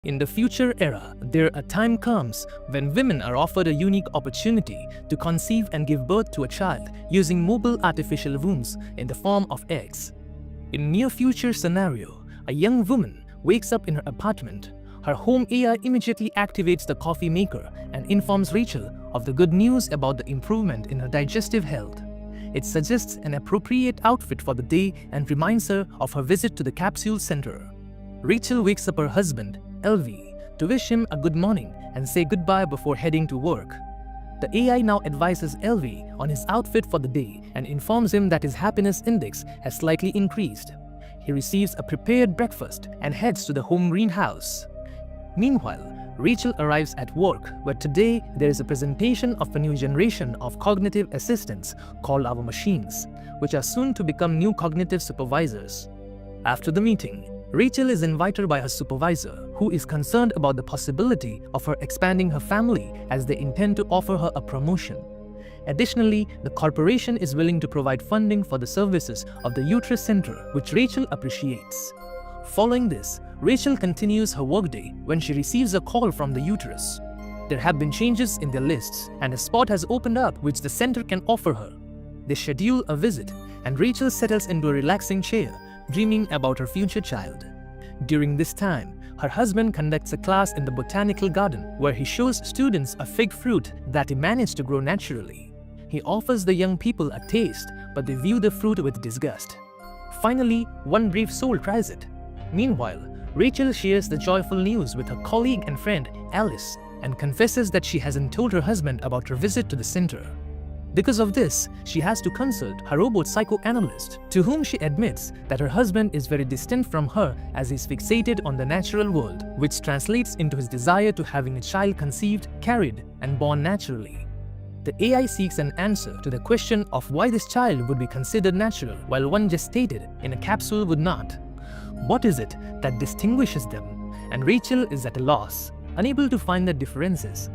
In the future era, a time comes when women are offered a unique opportunity to conceive and give birth to a child using mobile artificial wombs in the form of eggs. In near future scenario, a young woman wakes up in her apartment. Her home AI immediately activates the coffee maker and informs Rachel of the good news about the improvement in her digestive health. It suggests an appropriate outfit for the day and reminds her of her visit to the capsule center. Rachel wakes up her husband, Alvy, to wish him a good morning and say goodbye before heading to work. The AI now advises Alvy on his outfit for the day and informs him that his happiness index has slightly increased. He receives a prepared breakfast and heads to the home greenhouse. Meanwhile, Rachel arrives at work, where today there is a presentation of a new generation of cognitive assistants called our machines, which are soon to become new cognitive supervisors. After the meeting, Rachel is invited by her supervisor, who is concerned about the possibility of her expanding her family as they intend to offer her a promotion. Additionally, the corporation is willing to provide funding for the services of the uterus center, which Rachel appreciates. Following this, Rachel continues her workday when she receives a call from the uterus. There have been changes in their lists, and a spot has opened up which the center can offer her. They schedule a visit, and Rachel settles into a relaxing chair, dreaming about her future child. During this time, her husband conducts a class in the botanical garden where he shows students a fig fruit that he managed to grow naturally. He offers the young people a taste, but they view the fruit with disgust. Finally, one brave soul tries it. Meanwhile, Rachel shares the joyful news with her colleague and friend Alice and confesses that she hasn't told her husband about her visit to the center. Because of this, she has to consult her robot psychoanalyst, to whom she admits that her husband is very distant from her as he's fixated on the natural world, which translates into his desire to having a child conceived, carried, and born naturally. The AI seeks an answer to the question of why this child would be considered natural while one gestated in a capsule would not. What is it that distinguishes them? And Rachel is at a loss, unable to find the differences.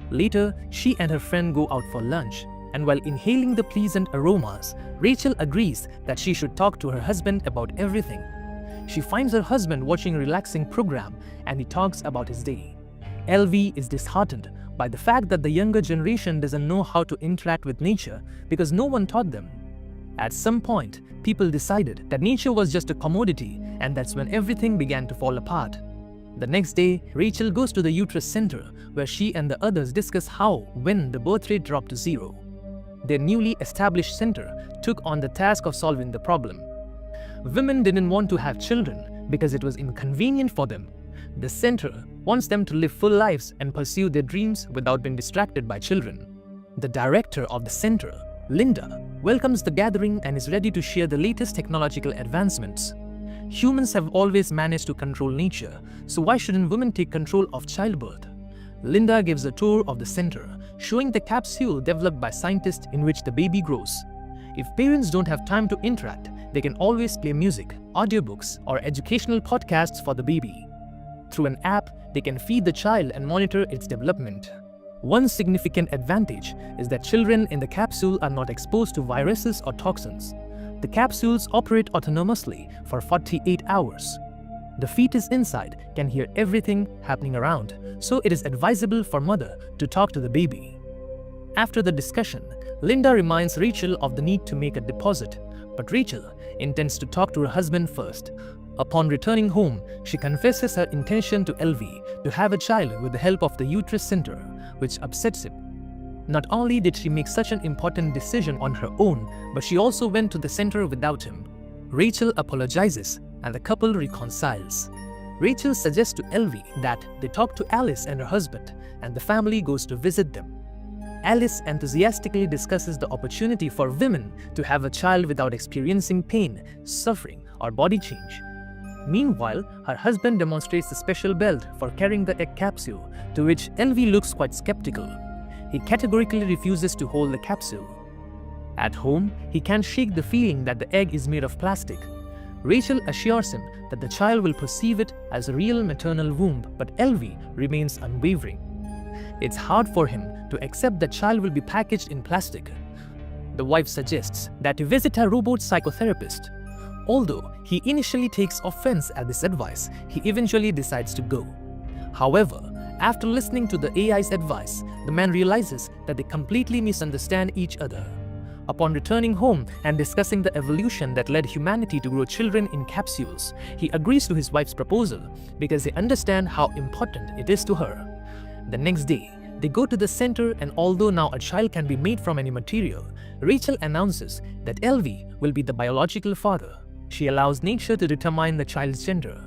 Later, she and her friend go out for lunch, and while inhaling the pleasant aromas, Rachel agrees that she should talk to her husband about everything. She finds her husband watching a relaxing program, and he talks about his day. Alvy is disheartened by the fact that the younger generation doesn't know how to interact with nature because no one taught them. At some point, people decided that nature was just a commodity, and that's when everything began to fall apart. The next day, Rachel goes to the uterus center, where she and the others discuss when the birth rate dropped to zero. Their newly established center took on the task of solving the problem. Women didn't want to have children because it was inconvenient for them. The center wants them to live full lives and pursue their dreams without being distracted by children. The director of the center, Linda, welcomes the gathering and is ready to share the latest technological advancements. Humans have always managed to control nature, so why shouldn't women take control of childbirth? Linda gives a tour of the center, showing the capsule developed by scientists in which the baby grows. If parents don't have time to interact, they can always play music, audiobooks, or educational podcasts for the baby. Through an app, they can feed the child and monitor its development. One significant advantage is that children in the capsule are not exposed to viruses or toxins. The capsules operate autonomously for 48 hours. The fetus inside can hear everything happening around, so it is advisable for mother to talk to the baby. After the discussion, Linda reminds Rachel of the need to make a deposit, but Rachel intends to talk to her husband first. Upon returning home, she confesses her intention to Alvy to have a child with the help of the uterus center, which upsets him. Not only did she make such an important decision on her own, but she also went to the center without him. Rachel apologizes, and the couple reconciles. Rachel suggests to Alvy that they talk to Alice and her husband, and the family goes to visit them. Alice enthusiastically discusses the opportunity for women to have a child without experiencing pain, suffering, or body change. Meanwhile, her husband demonstrates a special belt for carrying the egg capsule, to which Alvy looks quite skeptical. He categorically refuses to hold the capsule. At home, he can't shake the feeling that the egg is made of plastic. Rachel assures him that the child will perceive it as a real maternal womb, but Alvy remains unwavering. It's hard for him to accept that child will be packaged in plastic. The wife suggests that he visit a robot psychotherapist. Although he initially takes offense at this advice, he eventually decides to go. However, after listening to the AI's advice, the man realizes that they completely misunderstand each other. Upon returning home and discussing the evolution that led humanity to grow children in capsules, he agrees to his wife's proposal because they understand how important it is to her. The next day, they go to the center, and although now a child can be made from any material, Rachel announces that Alvy will be the biological father. She allows nature to determine the child's gender.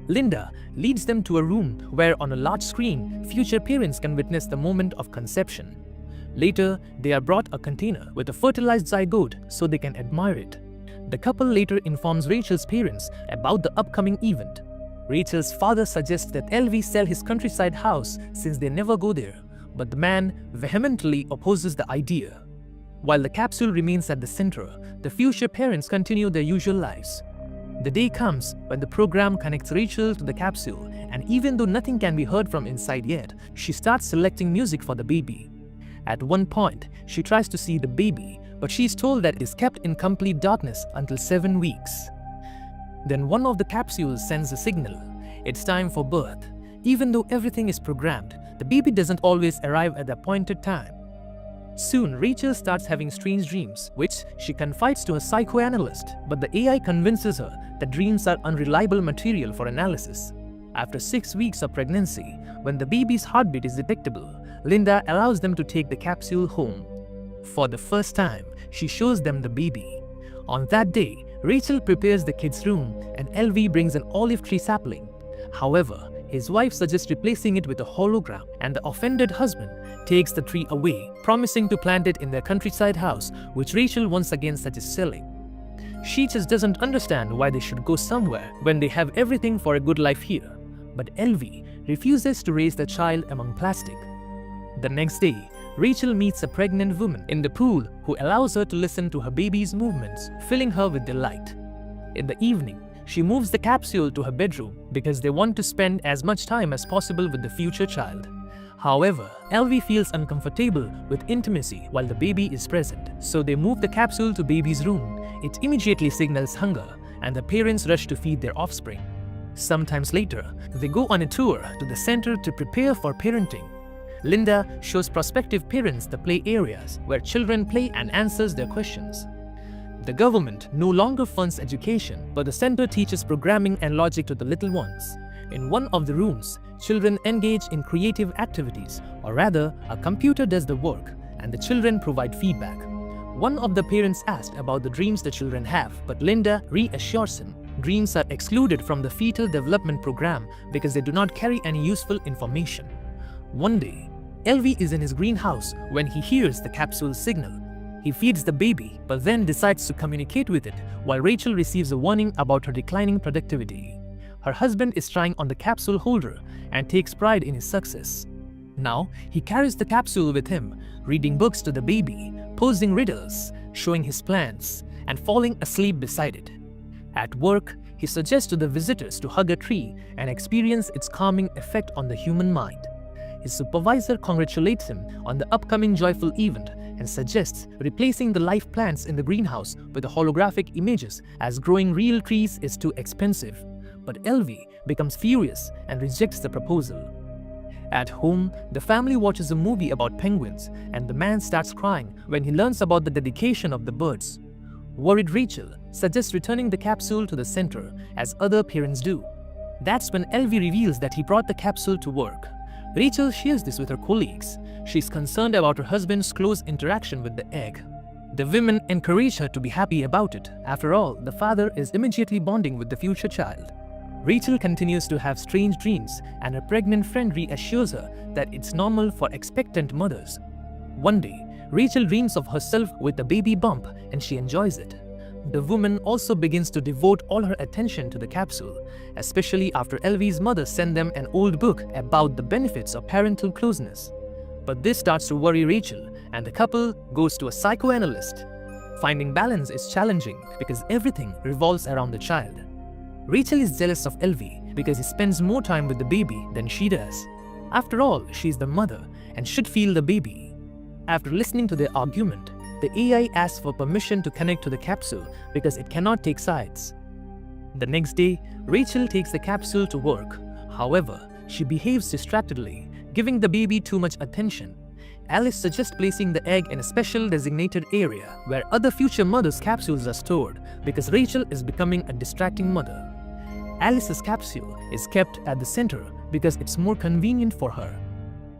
Linda leads them to a room where on a large screen, future parents can witness the moment of conception. Later, they are brought a container with a fertilized zygote so they can admire it. The couple later informs Rachel's parents about the upcoming event. Rachel's father suggests that Alvy sell his countryside house since they never go there, but the man vehemently opposes the idea. While the capsule remains at the center, the future parents continue their usual lives. The day comes when the program connects Rachel to the capsule, and even though nothing can be heard from inside yet, she starts selecting music for the baby. At one point, she tries to see the baby, but she is told that it is kept in complete darkness until 7 weeks. Then one of the capsules sends a signal. It's time for birth. Even though everything is programmed, the baby doesn't always arrive at the appointed time. Soon, Rachel starts having strange dreams, which she confides to a psychoanalyst, but the AI convinces her that dreams are unreliable material for analysis. After 6 weeks of pregnancy, when the baby's heartbeat is detectable, Linda allows them to take the capsule home. For the first time, she shows them the baby. On that day, Rachel prepares the kids' room and Alvy brings an olive tree sapling. However, his wife suggests replacing it with a hologram, and the offended husband takes the tree away, promising to plant it in their countryside house, which Rachel once again suggests selling. She just doesn't understand why they should go somewhere when they have everything for a good life here. But Alvy refuses to raise the child among plastic. The next day, Rachel meets a pregnant woman in the pool who allows her to listen to her baby's movements, filling her with delight. In the evening, she moves the capsule to her bedroom because they want to spend as much time as possible with the future child. However, Alvy feels uncomfortable with intimacy while the baby is present, so they move the capsule to baby's room. It immediately signals hunger, and the parents rush to feed their offspring. Sometimes later, they go on a tour to the center to prepare for parenting. Linda shows prospective parents the play areas where children play and answers their questions. The government no longer funds education, but the center teaches programming and logic to the little ones. In one of the rooms, children engage in creative activities, or rather, a computer does the work, and the children provide feedback. One of the parents asked about the dreams the children have, but Linda reassures him. Dreams are excluded from the fetal development program because they do not carry any useful information. One day, Alvy is in his greenhouse when he hears the capsule signal. He feeds the baby, but then decides to communicate with it, while Rachel receives a warning about her declining productivity. Her husband is trying on the capsule holder and takes pride in his success. Now, he carries the capsule with him, reading books to the baby, posing riddles, showing his plans, and falling asleep beside it. At work, he suggests to the visitors to hug a tree and experience its calming effect on the human mind. His supervisor congratulates him on the upcoming joyful event and suggests replacing the live plants in the greenhouse with the holographic images, as growing real trees is too expensive. But Alvy becomes furious and rejects the proposal. At home, the family watches a movie about penguins, and the man starts crying when he learns about the dedication of the birds. Worried Rachel suggests returning the capsule to the center, as other parents do. That's when Alvy reveals that he brought the capsule to work. Rachel shares this with her colleagues. She's concerned about her husband's close interaction with the egg. The women encourage her to be happy about it. After all, the father is immediately bonding with the future child. Rachel continues to have strange dreams, and her pregnant friend reassures her that it's normal for expectant mothers. One day, Rachel dreams of herself with a baby bump, and she enjoys it. The woman also begins to devote all her attention to the capsule, especially after Alvy's mother sent them an old book about the benefits of parental closeness. But this starts to worry Rachel, and the couple goes to a psychoanalyst. Finding balance is challenging because everything revolves around the child. Rachel is jealous of Alvy because he spends more time with the baby than she does. After all, she's the mother and should feel the baby. After listening to their argument, the AI asks for permission to connect to the capsule because it cannot take sides. The next day, Rachel takes the capsule to work. However, she behaves distractedly, giving the baby too much attention. Alice suggests placing the egg in a special designated area where other future mothers' capsules are stored because Rachel is becoming a distracting mother. Alice's capsule is kept at the center because it's more convenient for her.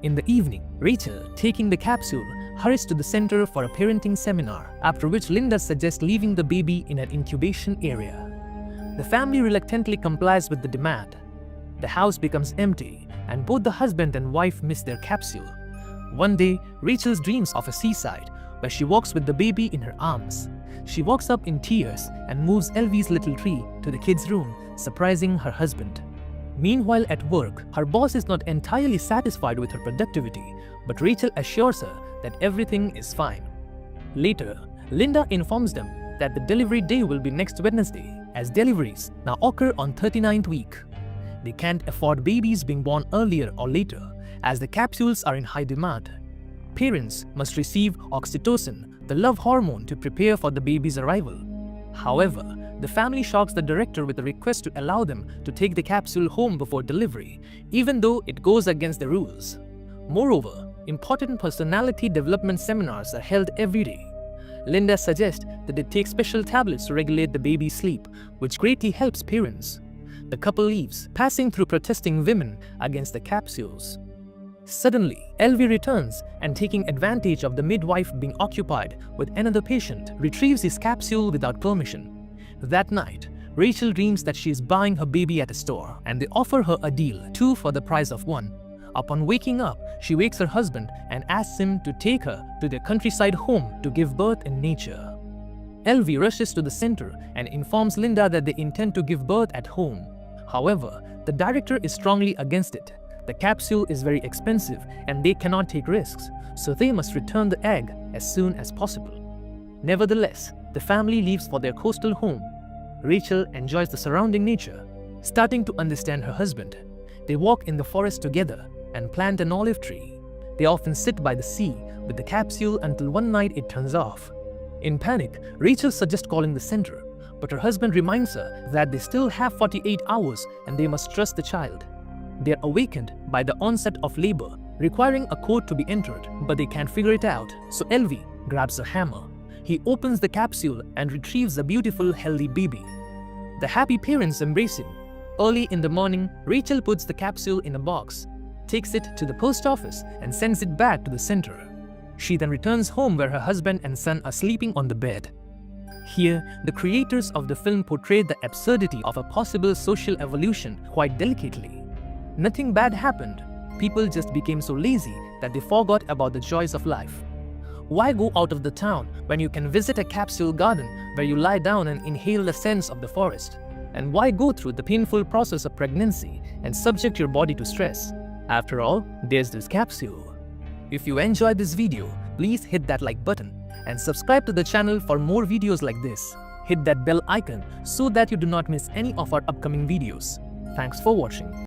In the evening, Rachel, taking the capsule, hurries to the center for a parenting seminar, after which Linda suggests leaving the baby in an incubation area. The family reluctantly complies with the demand. The house becomes empty, and both the husband and wife miss their capsule. One day, Rachel dreams of a seaside where she walks with the baby in her arms. She walks up in tears and moves Alvy's little tree to the kids' room, surprising her husband. Meanwhile, at work, her boss is not entirely satisfied with her productivity, but Rachel assures her that everything is fine. Later, Linda informs them that the delivery day will be next Wednesday, as deliveries now occur on 39th week. They can't afford babies being born earlier or later, as the capsules are in high demand. Parents must receive oxytocin, the love hormone, to prepare for the baby's arrival. However, the family shocks the director with a request to allow them to take the capsule home before delivery, even though it goes against the rules. Moreover, important personality development seminars are held every day. Linda suggests that they take special tablets to regulate the baby's sleep, which greatly helps parents. The couple leaves, passing through protesting women against the capsules. Suddenly, Alvy returns and, taking advantage of the midwife being occupied with another patient, retrieves his capsule without permission. That night, Rachel dreams that she is buying her baby at a store, and they offer her a deal, 2 for the price of 1. Upon waking up, she wakes her husband and asks him to take her to their countryside home to give birth in nature. Alvy rushes to the center and informs Linda that they intend to give birth at home. However, the director is strongly against it. The capsule is very expensive and they cannot take risks, so they must return the egg as soon as possible. Nevertheless, the family leaves for their coastal home. Rachel enjoys the surrounding nature. Starting to understand her husband, they walk in the forest together and plant an olive tree. They often sit by the sea with the capsule until one night it turns off. In panic, Rachel suggests calling the center, but her husband reminds her that they still have 48 hours and they must trust the child. They are awakened by the onset of labor, requiring a code to be entered, but they can't figure it out, so Alvy grabs a hammer. He opens the capsule and retrieves a beautiful, healthy baby. The happy parents embrace him. Early in the morning, Rachel puts the capsule in a box, takes it to the post office, and sends it back to the center. She then returns home where her husband and son are sleeping on the bed. Here, the creators of the film portrayed the absurdity of a possible social evolution quite delicately. Nothing bad happened. People just became so lazy that they forgot about the joys of life. Why go out of the town when you can visit a capsule garden where you lie down and inhale the scents of the forest? And why go through the painful process of pregnancy and subject your body to stress? After all, there's this capsule. If you enjoyed this video, please hit that like button and subscribe to the channel for more videos like this. Hit that bell icon so that you do not miss any of our upcoming videos. Thanks for watching.